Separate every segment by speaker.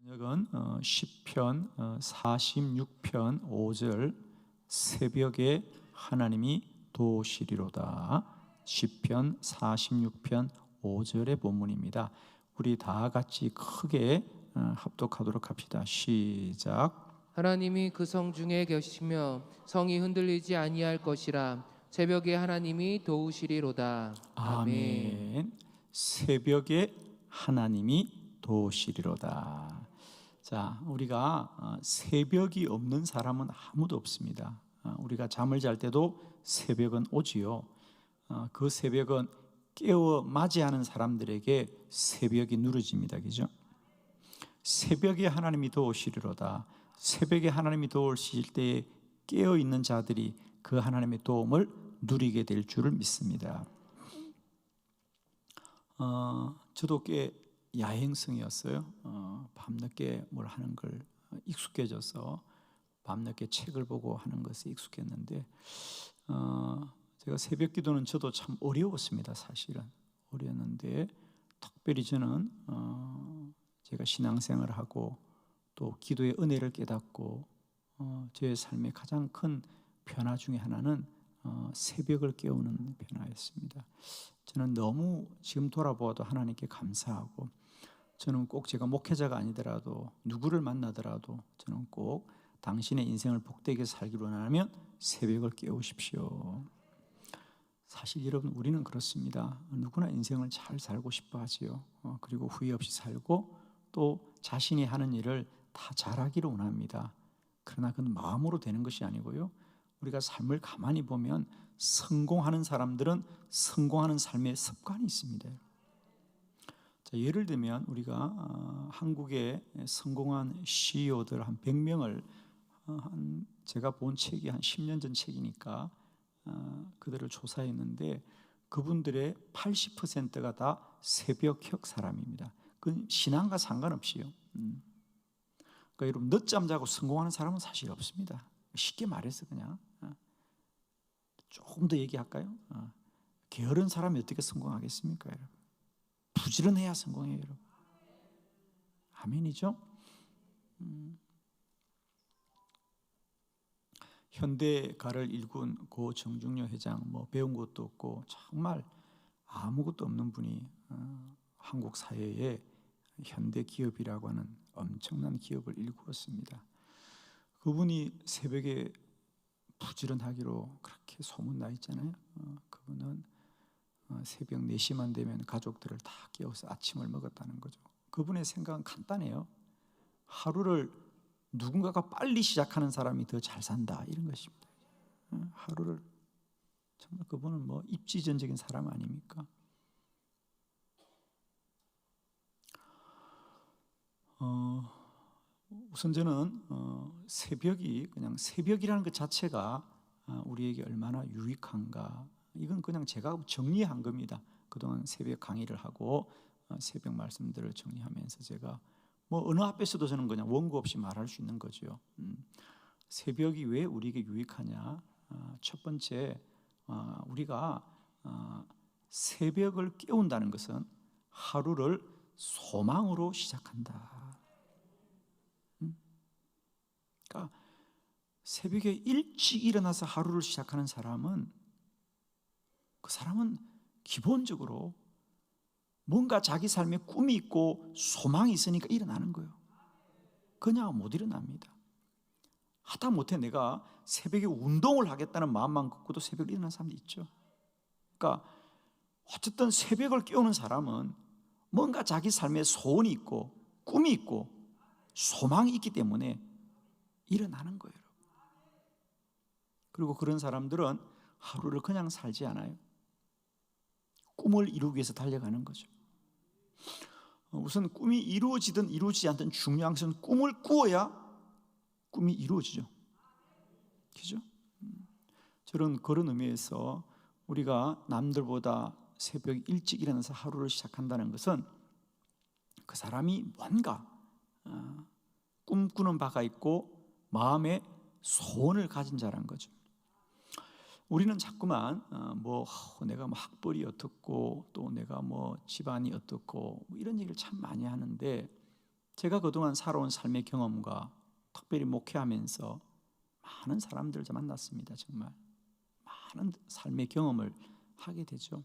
Speaker 1: 저녁은 시편 46편 5절 새벽에 하나님이 도우시리로다. 시편 46편 5절의 본문입니다. 우리 다 같이 크게 합독하도록 합시다. 시작.
Speaker 2: 하나님이 그 성 중에 계시며 성이 흔들리지 아니할 것이라. 새벽에 하나님이 도우시리로다. 아멘.
Speaker 1: 아멘. 새벽에 하나님이 도우시리로다. 자, 우리가 새벽이 없는 사람은 아무도 없습니다. 우리가 잠을 잘 때도 새벽은 오지요. 그 새벽은 깨워 맞이하는 사람들에게 새벽이 누려집니다. 그죠? 새벽에 하나님이 도우시리로다. 새벽에 하나님이 도우실 때에 깨어 있는 자들이 그 하나님의 도움을 누리게 될 줄을 믿습니다. 저도 꽤 야행성이었어요. 밤늦게 뭘 하는 걸 익숙해져서 밤늦게 책을 보고 하는 것에 익숙했는데 제가 새벽 기도는 저도 참 어려웠습니다. 사실은 어려웠는데 특별히 저는 제가 신앙생활을 하고 또 기도의 은혜를 깨닫고 제 삶의 가장 큰 변화 중에 하나는 새벽을 깨우는 변화였습니다. 저는 너무 지금 돌아보아도 하나님께 감사하고, 저는 꼭 제가 목회자가 아니더라도 누구를 만나더라도 저는 꼭 당신의 인생을 복되게 살기로 원하면 새벽을 깨우십시오. 사실 여러분, 우리는 그렇습니다. 누구나 인생을 잘 살고 싶어 하지요. 그리고 후회 없이 살고 또 자신이 하는 일을 다 잘하기를 원합니다. 그러나 그건 마음으로 되는 것이 아니고요, 우리가 삶을 가만히 보면 성공하는 사람들은 성공하는 삶의 습관이 있습니다. 자, 예를 들면 우리가 한국의 성공한 CEO들 한 100명을 제가 본 책이 한 10년 전 책이니까 그들을 조사했는데 그분들의 80%가 다 새벽형 사람입니다. 그건 신앙과 상관없이요. 그러니까 여러분, 늦잠 자고 성공하는 사람은 사실 없습니다. 쉽게 말해서 그냥 조금 더 얘기할까요? 게으른 사람이 어떻게 성공하겠습니까, 여러분? 부지런해야 성공해요, 여러분. 아멘이죠? 현대가를 일군 고 정중료 회장, 배운 것도 없고 정말 아무것도 없는 분이 한국 사회에 현대 기업이라고 하는 엄청난 기업을 일구었습니다. 그분이 새벽에 부지런하기로 그렇게 소문나 있잖아요. 그분은 새벽 4시만 되면 가족들을 다 깨워서 아침을 먹었다는 거죠. 그분의 생각은 간단해요. 하루를 누군가가 빨리 시작하는 사람이 더 잘 산다, 이런 것입니다. 하루를 정말 그분은 입지전적인 사람 아닙니까? 우선 저는 새벽이, 그냥 새벽이라는 것 자체가 우리에게 얼마나 유익한가, 이건 그냥 제가 정리한 겁니다. 그동안 새벽 강의를 하고 새벽 말씀들을 정리하면서 제가 어느 앞에서도 저는 그냥 원고 없이 말할 수 있는 거죠. 새벽이 왜 우리에게 유익하냐? 첫 번째, 우리가 새벽을 깨운다는 것은 하루를 소망으로 시작한다. 그러니까 새벽에 일찍 일어나서 하루를 시작하는 사람은, 그 사람은 기본적으로 뭔가 자기 삶에 꿈이 있고 소망이 있으니까 일어나는 거예요. 그냥 못 일어납니다. 하다못해 내가 새벽에 운동을 하겠다는 마음만 갖고도 새벽에 일어나는 사람도 있죠. 그러니까 어쨌든 새벽을 깨우는 사람은 뭔가 자기 삶에 소원이 있고 꿈이 있고 소망이 있기 때문에 일어나는 거예요. 그리고 그런 사람들은 하루를 그냥 살지 않아요. 꿈을 이루기 위해서 달려가는 거죠. 우선 꿈이 이루어지든 이루어지지 않든 중요한 것은 꿈을 꾸어야 꿈이 이루어지죠. 그죠? 그런 의미에서 우리가 남들보다 새벽 일찍 일어나서 하루를 시작한다는 것은 그 사람이 뭔가 꿈꾸는 바가 있고 마음에 소원을 가진 자란 거죠. 우리는 자꾸만 내가 학벌이 어떻고 또 내가 집안이 어떻고 이런 얘기를 참 많이 하는데, 제가 그동안 살아온 삶의 경험과 특별히 목회하면서 많은 사람들 만났습니다. 정말 많은 삶의 경험을 하게 되죠.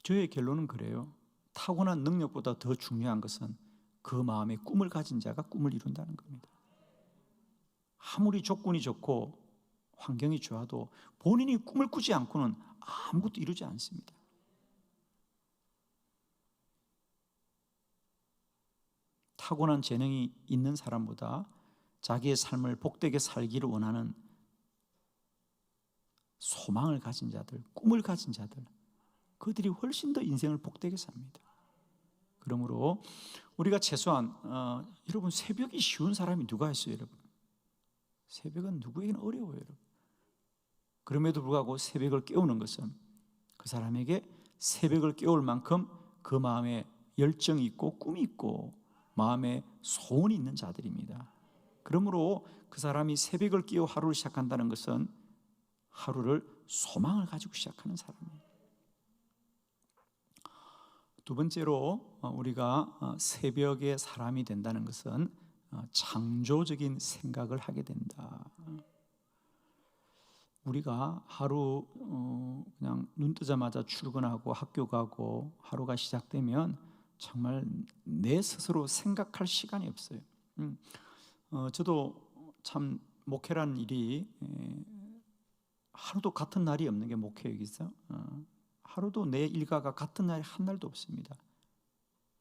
Speaker 1: 저의 결론은 그래요. 타고난 능력보다 더 중요한 것은 그 마음에 꿈을 가진 자가 꿈을 이룬다는 겁니다. 아무리 조건이 좋고 환경이 좋아도 본인이 꿈을 꾸지 않고는 아무것도 이루지 않습니다. 타고난 재능이 있는 사람보다 자기의 삶을 복되게 살기를 원하는 소망을 가진 자들, 꿈을 가진 자들, 그들이 훨씬 더 인생을 복되게 삽니다. 그러므로 우리가 최소한 여러분, 새벽이 쉬운 사람이 누가 있어요, 여러분? 새벽은 누구에게는 어려워요, 여러분. 그럼에도 불구하고 새벽을 깨우는 것은 그 사람에게 새벽을 깨울 만큼 그 마음에 열정이 있고 꿈이 있고 마음에 소원이 있는 자들입니다. 그러므로 그 사람이 새벽을 깨워 하루를 시작한다는 것은 하루를 소망을 가지고 시작하는 사람입니다. 두 번째로 우리가 새벽의 사람이 된다는 것은 창조적인 생각을 하게 된다. 우리가 하루 그냥 눈 뜨자마자 출근하고 학교 가고 하루가 시작되면 정말 내 스스로 생각할 시간이 없어요. 저도 참 목회라는 일이 하루도 같은 날이 없는 게 목회이겠어요. 하루도 내 일과가 같은 날이 한 날도 없습니다.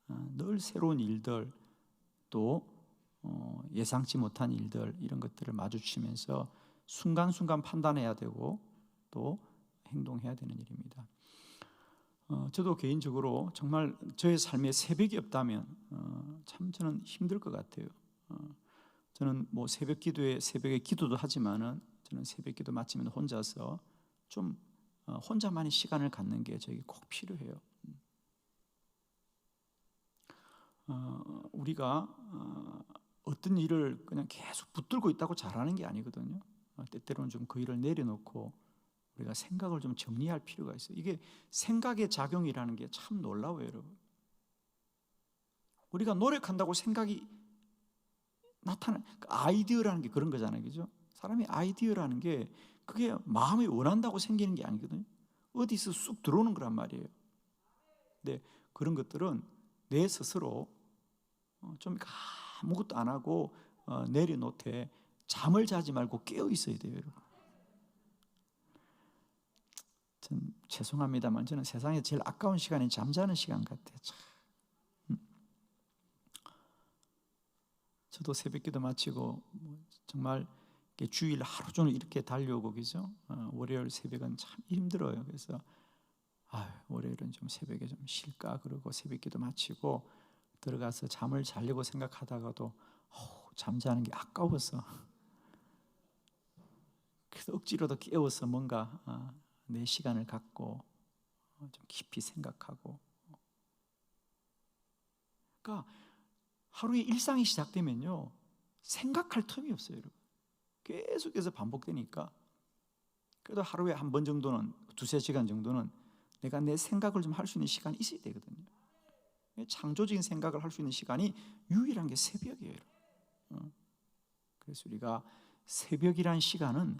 Speaker 1: 늘 새로운 일들, 또 예상치 못한 일들, 이런 것들을 마주치면서 순간순간 판단해야 되고 또 행동해야 되는 일입니다. 저도 개인적으로 정말 저의 삶에 새벽이 없다면 참 저는 힘들 것 같아요. 저는 뭐 새벽 기도에 새벽에 기도도 하지만은 저는 새벽 기도 마치면 혼자서 좀 혼자만의 시간을 갖는 게 저에게 꼭 필요해요. 우리가 어떤 일을 그냥 계속 붙들고 있다고 잘하는 게 아니거든요. 때때로는 좀 그 일을 내려놓고 우리가 생각을 좀 정리할 필요가 있어요. 이게 생각의 작용이라는 게 참 놀라워요, 여러분. 우리가 노력한다고 생각이 나타나는 아이디어라는 게 그런 거잖아요, 그죠? 사람의 아이디어라는 게 그게 마음이 원한다고 생기는 게 아니거든요. 어디서 쑥 들어오는 거란 말이에요. 근데 그런 것들은 내 스스로 좀 아무것도 안 하고 내려놓되 잠을 자지 말고 깨어 있어야 돼요, 여러분. 전 죄송합니다만 저는 세상에 제일 아까운 시간이 잠자는 시간 같아요. 저도 새벽기도 마치고 정말 주일 하루 종일 이렇게 달려오고 그죠? 월요일 새벽은 참 힘들어요. 그래서 월요일은 좀 새벽에 좀 쉴까 그러고 새벽기도 마치고 들어가서 잠을 자려고 생각하다가도 잠자는 게 아까워서 그래서 억지로도 깨워서 뭔가 내 시간을 갖고 좀 깊이 생각하고. 그러니까 하루의 일상이 시작되면요 생각할 틈이 없어요, 여러분. 계속해서 반복되니까 그래도 하루에 한 번 정도는, 두세 시간 정도는 내가 내 생각을 좀 할 수 있는 시간이 있어야 되거든요. 창조적인 생각을 할 수 있는 시간이 유일한 게 새벽이에요. 그래서 우리가 새벽이란 시간은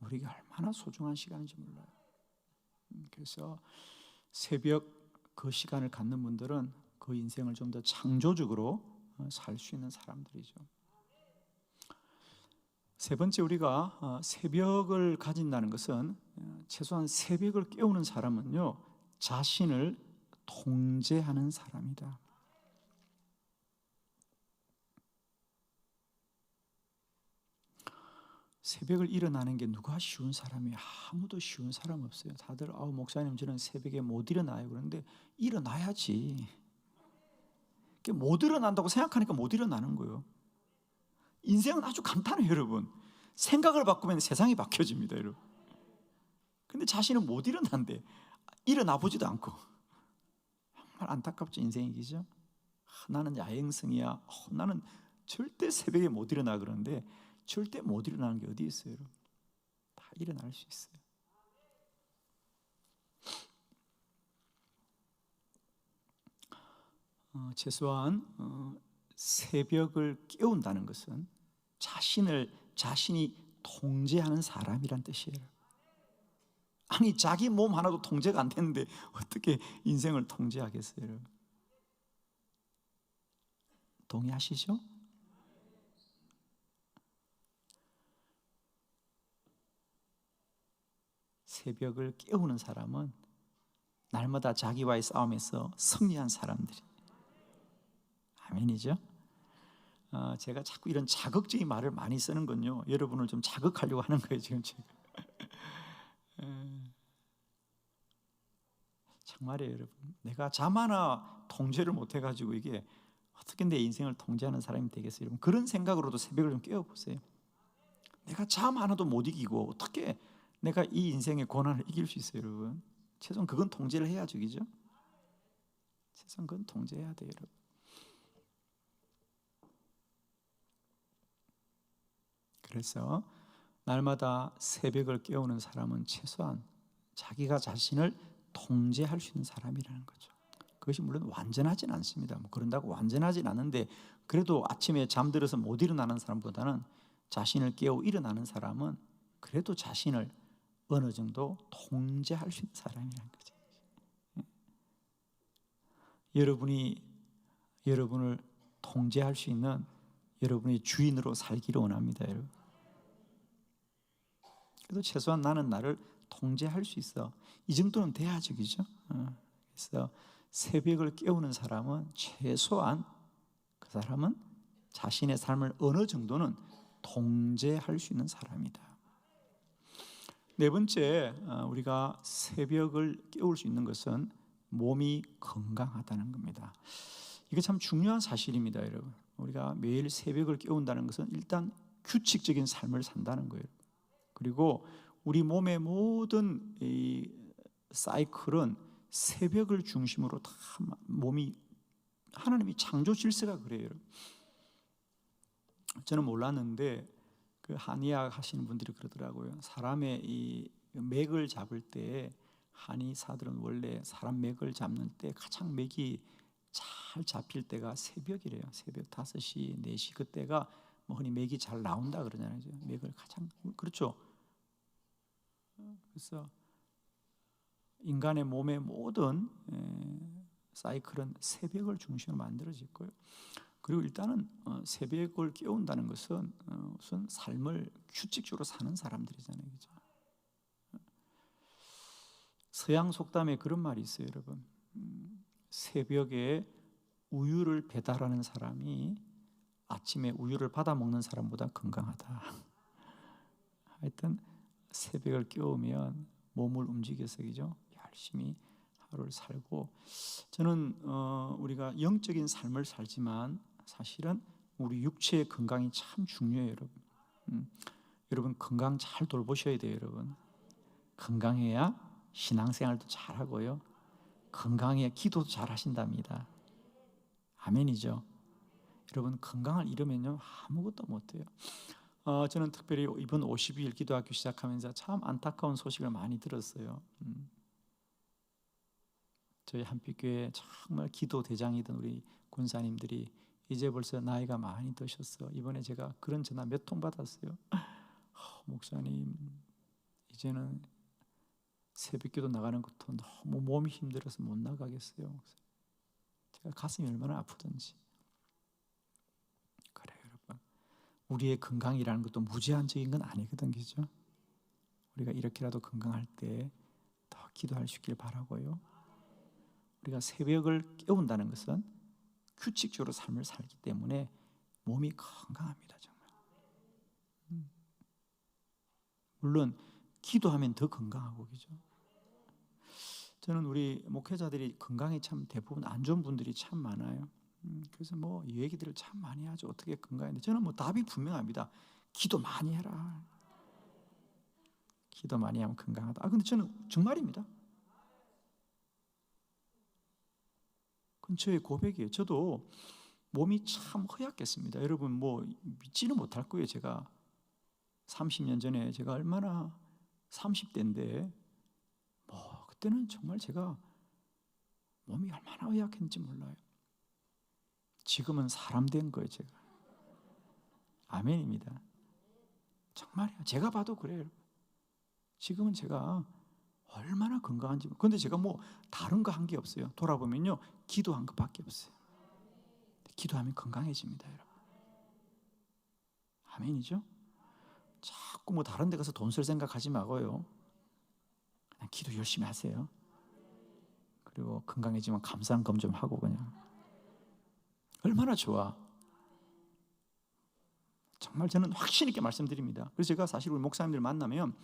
Speaker 1: 우리에게 얼마나 소중한 시간인지 몰라요. 그래서 새벽 그 시간을 갖는 분들은 그 인생을 좀 더 창조적으로 살 수 있는 사람들이죠. 세 번째, 우리가 새벽을 가진다는 것은 최소한 새벽을 깨우는 사람은요 자신을 통제하는 사람이다. 새벽을 일어나는 게 누가 쉬운 사람이 아무도 쉬운 사람 없어요. 다들 목사님 저는 새벽에 못 일어나요. 그런데 일어나야지. 못 일어난다고 생각하니까 못 일어나는 거예요. 인생은 아주 간단해요, 여러분. 생각을 바꾸면 세상이 바뀌어집니다, 여러분. 근데 자신은 못 일어난대. 일어나 보지도 않고. 정말 안타깝죠, 인생이죠. 나는 야행성이야. 나는 절대 새벽에 못 일어나. 그러는데 절대 못 일어나는 게 어디 있어요, 여러분? 다 일어날 수 있어요. 최소한 새벽을 깨운다는 것은 자신이 통제하는 사람이란 뜻이에요. 아니 자기 몸 하나도 통제가 안 되는데 어떻게 인생을 통제하겠어요? 동의하시죠? 새벽을 깨우는 사람은 날마다 자기와의 싸움에서 승리한 사람들이. 아멘이죠? 제가 자꾸 이런 자극적인 말을 많이 쓰는 건요, 여러분을 좀 자극하려고 하는 거예요 지금 제가. 정말이에요 여러분. 내가 잠 하나 통제를 못해가지고 이게 어떻게 내 인생을 통제하는 사람이 되겠어요? 여러분 그런 생각으로도 새벽을 좀 깨워보세요. 내가 잠 하나도 못 이기고 어떻게 내가 이 인생의 고난을 이길 수 있어요 여러분? 최소한 그건 통제를 해야죠, 그죠? 최소한 그건 통제해야 돼요 여러분. 그래서 날마다 새벽을 깨우는 사람은 최소한 자기가 자신을 통제할 수 있는 사람이라는 거죠. 그것이 물론 완전하진 않습니다. 뭐 그런다고 완전하진 않은데 그래도 아침에 잠들어서 못 일어나는 사람보다는 자신을 깨워 일어나는 사람은 그래도 자신을 어느 정도 통제할 수 있는 사람이라는 거죠. 여러분이 여러분을 통제할 수 있는 여러분의 주인으로 살기를 원합니다, 여러분. 그래도 최소한 나는 나를 통제할 수 있어. 이 정도는 돼야죠, 그죠? 그래서 새벽을 깨우는 사람은 최소한 그 사람은 자신의 삶을 어느 정도는 통제할 수 있는 사람이다. 네 번째, 우리가 새벽을 깨울 수 있는 것은 몸이 건강하다는 겁니다. 이게 참 중요한 사실입니다, 여러분. 우리가 매일 새벽을 깨운다는 것은 일단 규칙적인 삶을 산다는 거예요. 그리고 우리 몸의 모든 이 사이클은 새벽을 중심으로 다 몸이 하나님이 창조 질서가 그래요. 저는 몰랐는데 그 한의학 하시는 분들이 그러더라고요. 사람의 이 맥을 잡을 때 한의사들은 원래 사람 맥을 잡는 때 가장 맥이 잘 잡힐 때가 새벽이래요. 새벽 5시, 4시 그때가 뭐 흔히 맥이 잘 나온다 그러잖아요. 맥을 가장 그렇죠. 그래서 인간의 몸의 모든 사이클은 새벽을 중심으로 만들어질 거예요. 그리고 일단은 새벽을 깨운다는 것은 우선 삶을 규칙적으로 사는 사람들이잖아요, 그죠? 서양 속담에 그런 말이 있어요, 여러분. 새벽에 우유를 배달하는 사람이 아침에 우유를 받아 먹는 사람보다 건강하다. 하여튼 새벽을 깨우면 몸을 움직여서 그죠? 열심히 하루를 살고, 저는 우리가 영적인 삶을 살지만 사실은 우리 육체의 건강이 참 중요해요, 여러분. 여러분 건강 잘 돌보셔야 돼요, 여러분. 건강해야 신앙생활도 잘하고요. 건강해야 기도도 잘 하신답니다. 아멘이죠. 여러분 건강을 잃으면요 아무것도 못해요. 저는 특별히 이번 52일 기도학교 시작하면서 참 안타까운 소식을 많이 들었어요. 저희 한빛교회 정말 기도 대장이던 우리 군사님들이 이제 벌써 나이가 많이 드셨어. 이번에 제가 그런 전화 몇 통 받았어요. 목사님 이제는 새벽기도 나가는 것도 너무 몸이 힘들어서 못 나가겠어요. 제가 가슴이 얼마나 아프던지. 그래요 여러분, 우리의 건강이라는 것도 무제한적인 건 아니거든, 그죠? 우리가 이렇게라도 건강할 때 더 기도할 수 있길 바라고요. 우리가 새벽을 깨운다는 것은 규칙적으로 삶을 살기 때문에 몸이 건강합니다, 정말. 물론 기도하면 더 건강하고, 그죠? 저는 우리 목회자들이 건강이 참 대부분 안 좋은 분들이 참 많아요. 그래서 뭐 얘기들을 참 많이 하죠. 어떻게 건강인데 저는 뭐 답이 분명합니다. 기도 많이 해라. 기도 많이 하면 건강하다. 근데 저는 정말입니다. 그건 저의 고백이에요. 저도 몸이 참 허약했습니다. 여러분 뭐 믿지는 못할 거예요. 제가 30년 전에 제가 얼마나 30대인데 뭐 그때는 정말 제가 몸이 얼마나 허약했는지 몰라요. 지금은 사람 된 거예요, 제가. 아멘입니다. 정말이에요. 제가 봐도 그래요. 지금은 제가 얼마나 건강한지. 그런데 제가 뭐 다른 거 한 게 없어요. 돌아보면요, 기도한 것밖에 없어요. 기도하면 건강해집니다, 여러분. 아멘이죠? 자꾸 뭐 다른 데 가서 돈 쓸 생각하지 말고요, 그냥 기도 열심히 하세요. 그리고 건강해지면 감사한 검 좀 하고 그냥. 얼마나 좋아. 정말 저는 확신 있게 말씀드립니다. 그래서 제가 사실 우리 목사님들 만나면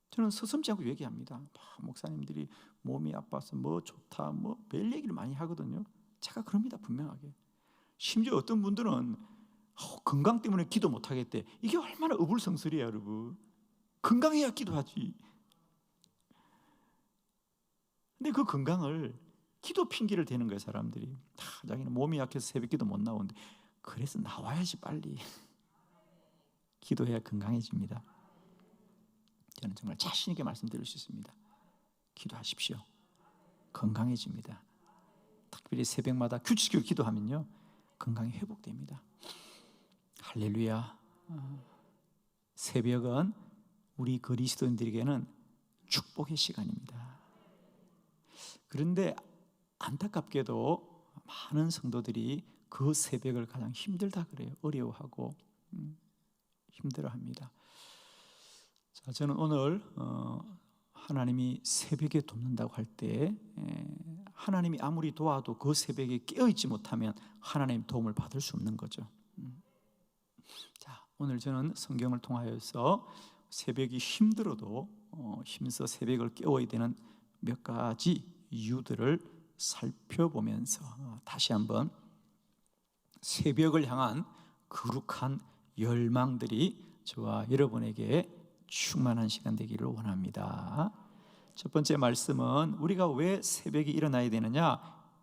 Speaker 1: 저는 서슴지 않고 얘기합니다. 목사님들이 몸이 아파서 뭐 좋다, 뭐 별 얘기를 많이 하거든요. 제가 그럽니다, 분명하게. 심지어 어떤 분들은 건강 때문에 기도 못 하겠대. 이게 얼마나 어불성설이에요, 여러분. 건강해야 기도하지. 근데 그 건강을 기도 핑계를 대는 거예요, 사람들이. 자기는 몸이 약해서 새벽기도 못 나오는데. 그래서 나와야지 빨리. 기도해야 건강해집니다. 저는 정말 자신 있게 말씀드릴 수 있습니다. 기도하십시오. 건강해집니다. 특별히 새벽마다 규칙적으로 기도하면요, 건강이 회복됩니다. 할렐루야. 새벽은 우리 그리스도인들에게는 축복의 시간입니다. 그런데 안타깝게도 많은 성도들이 그 새벽을 가장 힘들다 그래요. 어려워하고 힘들어합니다. 자, 저는 오늘 하나님이 새벽에 돕는다고 할 때 하나님이 아무리 도와도 그 새벽에 깨어있지 못하면 하나님 도움을 받을 수 없는 거죠. 자, 오늘 저는 성경을 통하여서 새벽이 힘들어도 힘써 새벽을 깨워야 되는 몇 가지 이유들을 살펴보면서 다시 한번 새벽을 향한 거룩한 열망들이 저와 여러분에게 충만한 시간 되기를 원합니다. 첫 번째 말씀은 우리가 왜 새벽에 일어나야 되느냐?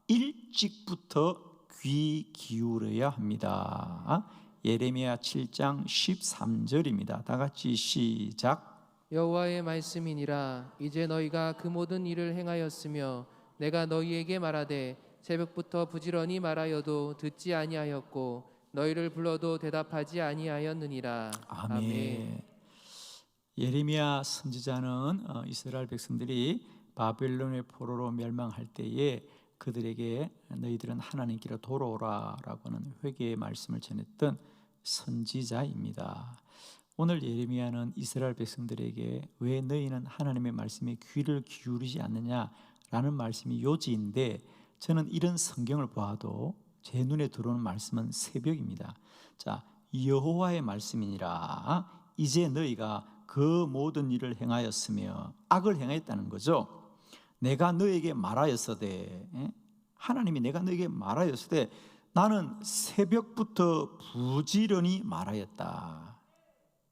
Speaker 1: 일찍부터 귀 기울여야 합니다. 예레미야 7장 13절입니다. 다 같이 시작.
Speaker 2: 여호와의 말씀이니라. 이제 너희가 그 모든 일을 행하였으며 내가 너희에게 말하되 새벽부터 부지런히 말하여도 듣지 아니하였고 너희를 불러도 대답하지 아니하였느니라.
Speaker 1: 아멘. 예레미야 선지자는 이스라엘 백성들이 바벨론의 포로로 멸망할 때에 그들에게 너희들은 하나님께로 돌아오라라고는 회개의 말씀을 전했던 선지자입니다. 오늘 예레미야는 이스라엘 백성들에게 왜 너희는 하나님의 말씀에 귀를 기울이지 않느냐라는 말씀이 요지인데, 저는 이런 성경을 보아도 제 눈에 들어오는 말씀은 새벽입니다. 자, 여호와의 말씀이니라. 이제 너희가 그 모든 일을 행하였으며, 악을 행하였다는 거죠. 내가 너에게 말하였으되, 하나님이 내가 너에게 말하였으되 나는 새벽부터 부지런히 말하였다.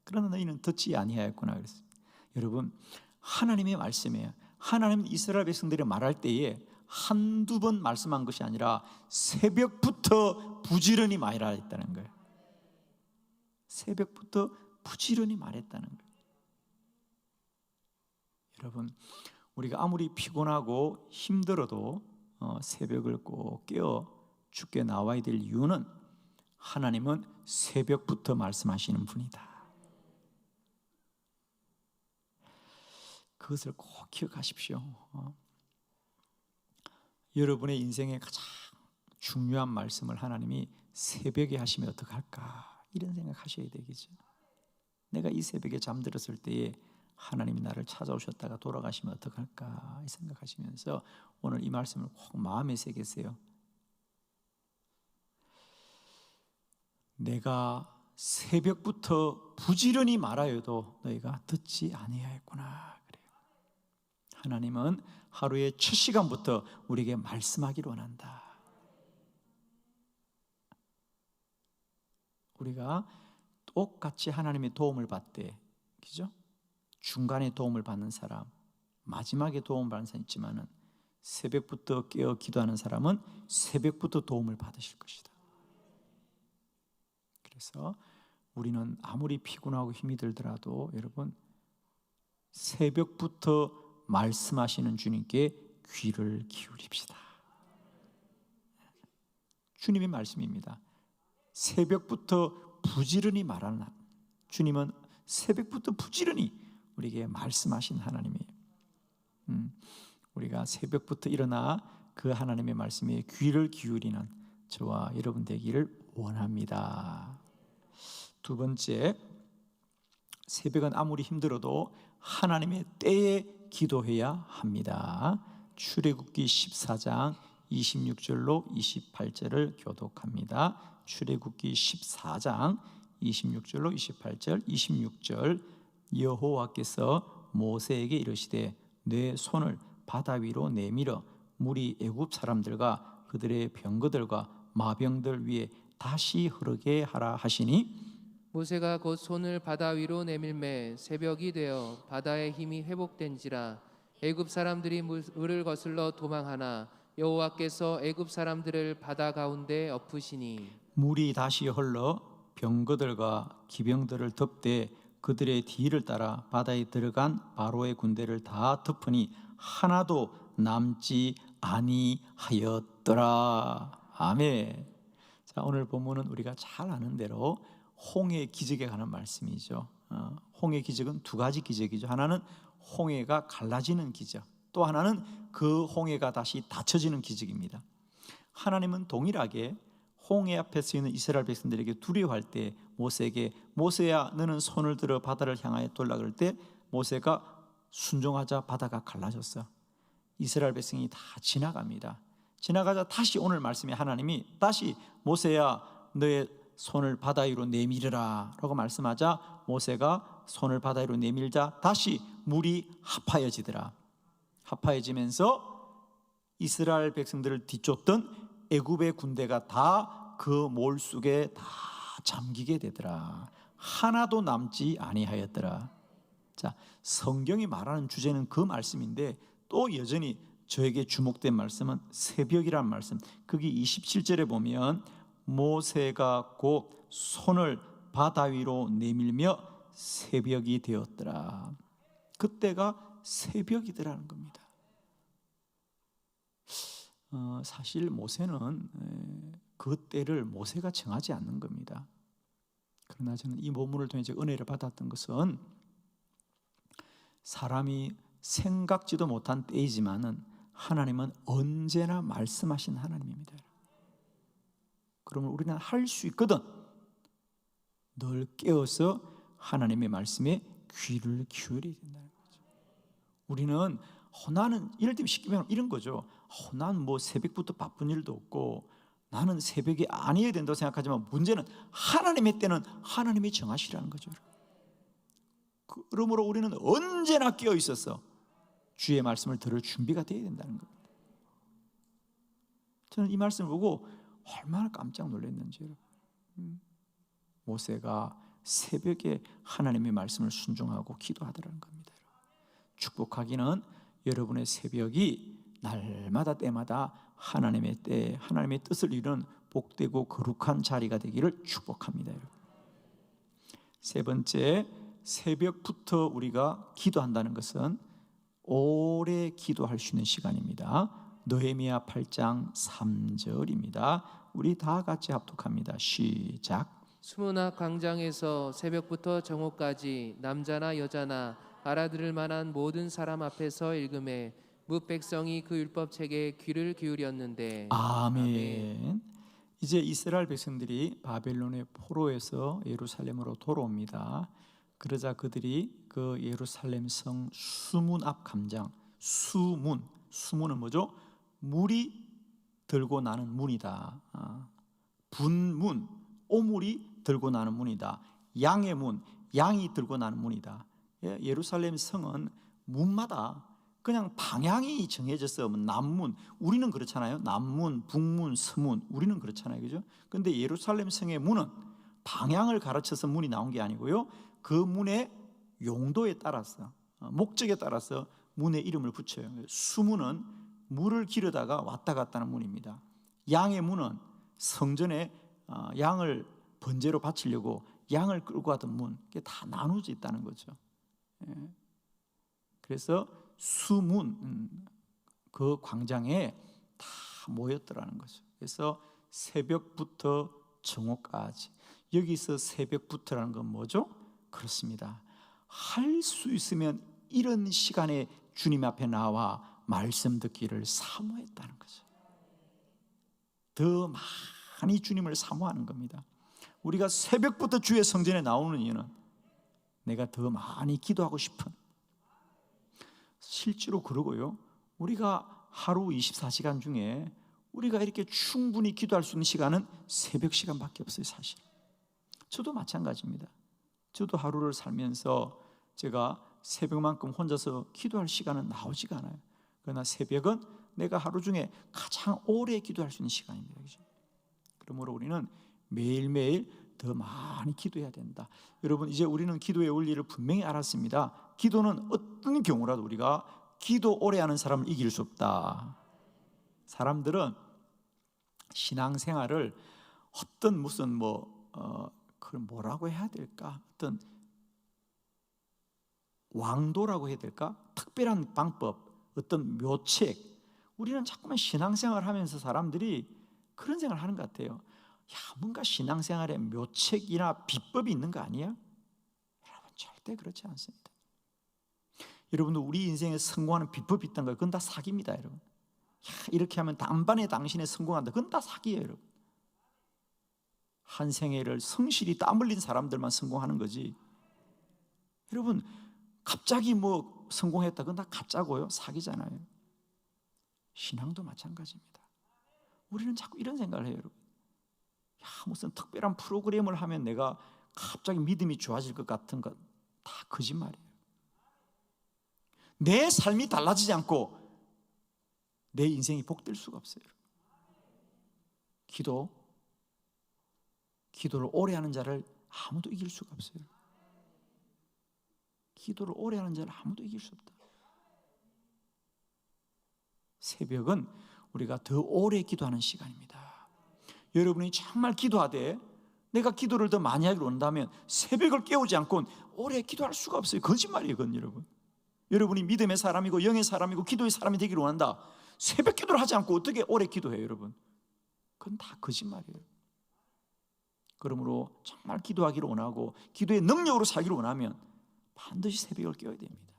Speaker 1: 그러나 너희는 듣지 아니하였구나 그랬습니다. 여러분, 하나님의 말씀이에요. 하나님은 이스라엘 백성들이 말할 때에 한두 번 말씀한 것이 아니라 새벽부터 부지런히 말했다는 거예요. 새벽부터 부지런히 말했다는 거예요. 여러분, 우리가 아무리 피곤하고 힘들어도 새벽을 꼭 깨어 주께 나와야 될 이유는 하나님은 새벽부터 말씀하시는 분이다. 그것을 꼭 기억하십시오. 여러분의 인생의 가장 중요한 말씀을 하나님이 새벽에 하시면 어떡할까, 이런 생각하셔야 되겠죠. 내가 이 새벽에 잠들었을 때에 하나님이 나를 찾아오셨다가 돌아가시면 어떡할까 생각하시면서 오늘 이 말씀을 꼭 마음에 새기세요. 내가 새벽부터 부지런히 말하여도 너희가 듣지 아니하였구나. 그래요. 하나님은 하루의 첫 시간부터 우리에게 말씀하기를 원한다. 우리가 똑같이 하나님의 도움을 받되, 그죠? 중간에 도움을 받는 사람, 마지막에 도움을 받는 사람 있지만은 새벽부터 깨어 기도하는 사람은 새벽부터 도움을 받으실 것이다. 그래서 우리는 아무리 피곤하고 힘이 들더라도 여러분, 새벽부터 말씀하시는 주님께 귀를 기울입시다. 주님의 말씀입니다. 새벽부터 부지런히 말하는 주님은 새벽부터 부지런히 우리에게 말씀하신 하나님이에요. 우리가 새벽부터 일어나 그 하나님의 말씀에 귀를 기울이는 저와 여러분 되기를 원합니다. 두 번째, 새벽은 아무리 힘들어도 하나님의 때에 기도해야 합니다. 출애굽기 14장 26절로 28절을 교독합니다. 출애굽기 14장 26절로 28절, 26절 여호와께서 모세에게 이르시되 내 손을 바다 위로 내밀어 물이 애굽 사람들과 그들의 병거들과 마병들 위에 다시 흐르게 하라 하시니
Speaker 2: 모세가 곧 손을 바다 위로 내밀매 새벽이 되어 바다의 힘이 회복된지라 애굽 사람들이 물을 거슬러 도망하나 여호와께서 애굽 사람들을 바다 가운데 엎으시니
Speaker 1: 물이 다시 흘러 병거들과 기병들을 덮되 그들의 뒤를 따라 바다에 들어간 바로의 군대를 다 덮으니 하나도 남지 아니하였더라. 아멘. 자, 오늘 본문은 우리가 잘 아는 대로 홍해 기적에 관한 말씀이죠. 홍해 기적은 두 가지 기적이죠. 하나는 홍해가 갈라지는 기적, 또 하나는 그 홍해가 다시 닫혀지는 기적입니다. 하나님은 동일하게 홍해 앞에 서 있는 이스라엘 백성들에게 두려워할 때 모세에게 모세야 너는 손을 들어 바다를 향하여 돌라 그럴 때 모세가 순종하자 바다가 갈라졌어. 이스라엘 백성이 다 지나갑니다. 지나가자 다시 오늘 말씀에 하나님이 다시 모세야 너의 손을 바다 위로 내밀으라 라고 말씀하자 모세가 손을 바다 위로 내밀자 다시 물이 합하여지더라. 합하여지면서 이스라엘 백성들을 뒤쫓던 애굽의 군대가 다 그 몰 속에 다 잠기게 되더라. 하나도 남지 아니하였더라. 자, 성경이 말하는 주제는 그 말씀인데 또 여전히 저에게 주목된 말씀은 새벽이란 말씀. 거기 27절에 보면 모세가 곧 손을 바다 위로 내밀며 새벽이 되었더라. 그때가 새벽이더라는 겁니다. 사실 모세는 그 때를 모세가 정하지 않는 겁니다. 그러나 저는 이 본문을 통해 은혜를 받았던 것은 사람이 생각지도 못한 때이지만은 하나님은 언제나 말씀하신 하나님입니다. 그러면 우리는 할 수 있거든. 늘 깨어서 하나님의 말씀에 귀를 기울여야 된다는 거죠. 우리는 나는 이럴 때 쉽게 말하면 이런 거죠. 난 뭐 새벽부터 바쁜 일도 없고 나는 새벽이 아니어야 된다고 생각하지만 문제는 하나님의 때는 하나님이 정하시라는 거죠. 그러므로 우리는 언제나 깨어 있어서 주의 말씀을 들을 준비가 되어야 된다는 겁니다. 저는 이 말씀을 보고 얼마나 깜짝 놀랐는지 여러분. 모세가 새벽에 하나님의 말씀을 순종하고 기도하더라는 겁니다. 축복하기는 여러분의 새벽이 날마다 때마다 하나님의 때, 하나님의 뜻을 이루는 복되고 거룩한 자리가 되기를 축복합니다. 여러분. 세 번째, 새벽부터 우리가 기도한다는 것은 오래 기도할 수 있는 시간입니다. 느헤미야 8장 3절입니다. 우리 다 같이 합독합니다. 시작.
Speaker 2: 수문학 광장에서 새벽부터 정오까지 남자나 여자나 알아들을 만한 모든 사람 앞에서 읽음에 뭇 백성이 그 율법책에 귀를 기울였는데
Speaker 1: 아멘. 이제 이스라엘 백성들이 바벨론의 포로에서 예루살렘으로 돌아옵니다. 그러자 그들이 그 예루살렘 성 수문 앞 광장, 수문은 뭐죠? 물이 들고 나는 문이다. 분문, 오물이 들고 나는 문이다. 양의 문, 양이 들고 나는 문이다. 예루살렘 성은 문마다 그냥 방향이 정해졌어요. 남문, 우리는 그렇잖아요. 남문, 북문, 서문, 우리는 그렇잖아요. 그죠? 근데 예루살렘 성의 문은 방향을 가르쳐서 문이 나온 게 아니고요. 그 문의 용도에 따라서, 목적에 따라서 문의 이름을 붙여요. 수문은 물을 기르다가 왔다 갔다 하는 문입니다. 양의 문은 성전에 양을 번제로 바치려고 양을 끌고 가던 문, 이게 다 나눠져 있다는 거죠. 그래서 수문, 그 광장에 다 모였더라는 거죠. 그래서 새벽부터 정오까지. 여기서 새벽부터라는 건 뭐죠? 그렇습니다. 할 수 있으면 이런 시간에 주님 앞에 나와 말씀 듣기를 사모했다는 거죠. 더 많이 주님을 사모하는 겁니다. 우리가 새벽부터 주의 성전에 나오는 이유는 내가 더 많이 기도하고 싶은, 실제로 그러고요, 우리가 하루 24시간 중에 우리가 이렇게 충분히 기도할 수 있는 시간은 새벽 시간밖에 없어요. 사실 저도 마찬가지입니다. 저도 하루를 살면서 제가 새벽만큼 혼자서 기도할 시간은 나오지가 않아요. 그러나 새벽은 내가 하루 중에 가장 오래 기도할 수 있는 시간입니다. 그렇죠? 그러므로 우리는 매일매일 더 많이 기도해야 된다. 여러분, 이제 우리는 기도의 원리를 분명히 알았습니다. 기도는 어떤 경우라도 우리가 기도 오래 하는 사람을 이길 수 없다. 사람들은 신앙생활을 어떤 무슨 그걸 뭐라고 해야 될까? 어떤 왕도라고 해야 될까? 특별한 방법, 어떤 묘책. 우리는 자꾸만 신앙생활을 하면서 사람들이 그런 생각을 하는 것 같아요. 야, 뭔가 신앙생활에 묘책이나 비법이 있는 거 아니야? 여러분, 절대 그렇지 않습니다. 여러분들, 우리 인생에 성공하는 비법이 있다는 거예요. 그건 다 사기입니다, 여러분. 야, 이렇게 하면 단번에 당신에 성공한다. 그건 다 사기예요, 여러분. 한 생애를 성실히 땀 흘린 사람들만 성공하는 거지. 여러분, 갑자기 성공했다. 그건 다 가짜고요. 사기잖아요. 신앙도 마찬가지입니다. 우리는 자꾸 이런 생각을 해요, 여러분. 야, 무슨 특별한 프로그램을 하면 내가 갑자기 믿음이 좋아질 것 같은 것, 다 거짓말이에요. 내 삶이 달라지지 않고 내 인생이 복될 수가 없어요. 기도를 오래 하는 자를 아무도 이길 수가 없어요. 기도를 오래 하는 자를 아무도 이길 수 없다. 새벽은 우리가 더 오래 기도하는 시간입니다. 여러분이 정말 기도하되 내가 기도를 더 많이 하기를 원한다면 새벽을 깨우지 않고는 오래 기도할 수가 없어요. 거짓말이에요, 그건 여러분. 여러분이 믿음의 사람이고 영의 사람이고 기도의 사람이 되기를 원한다. 새벽 기도를 하지 않고 어떻게 오래 기도해요, 여러분? 그건 다 거짓말이에요. 그러므로 정말 기도하기를 원하고 기도의 능력으로 살기를 원하면 반드시 새벽을 깨워야 됩니다.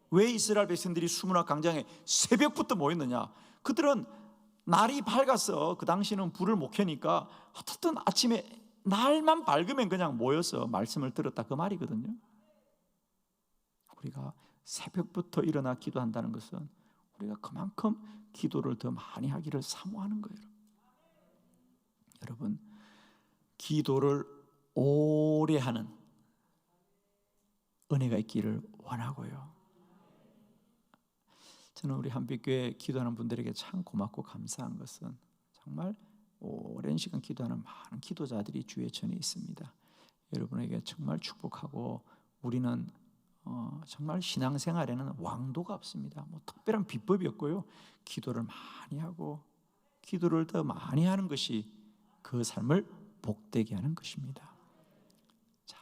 Speaker 1: 왜 이스라엘 백성들이 수문학 광장에 새벽부터 모였느냐? 그들은 날이 밝아서, 그 당시는 불을 못 켜니까 어떻든 아침에 날만 밝으면 그냥 모여서 말씀을 들었다, 그 말이거든요. 우리가 새벽부터 일어나 기도한다는 것은 우리가 그만큼 기도를 더 많이 하기를 사모하는 거예요. 여러분, 기도를 오래 하는 은혜가 있기를 원하고요. 저는 우리 한빛교회 기도하는 분들에게 참 고맙고 감사한 것은 정말 오랜 시간 기도하는 많은 기도자들이 주의 전에 있습니다. 여러분에게 정말 축복하고, 우리는 정말 신앙생활에는 왕도가 없습니다. 특별한 비법이 없고요. 기도를 많이 하고 기도를 더 많이 하는 것이 그 삶을 복되게 하는 것입니다. 자,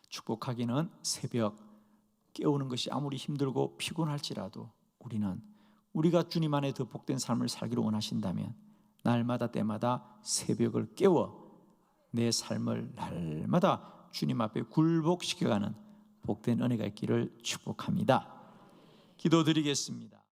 Speaker 1: 축복하기는 새벽 깨우는 것이 아무리 힘들고 피곤할지라도 우리는 우리가 주님 안에 더 복된 삶을 살기를 원하신다면 날마다 때마다 새벽을 깨워 내 삶을 날마다 주님 앞에 굴복시켜가는 복된 은혜가 있기를 축복합니다. 기도드리겠습니다.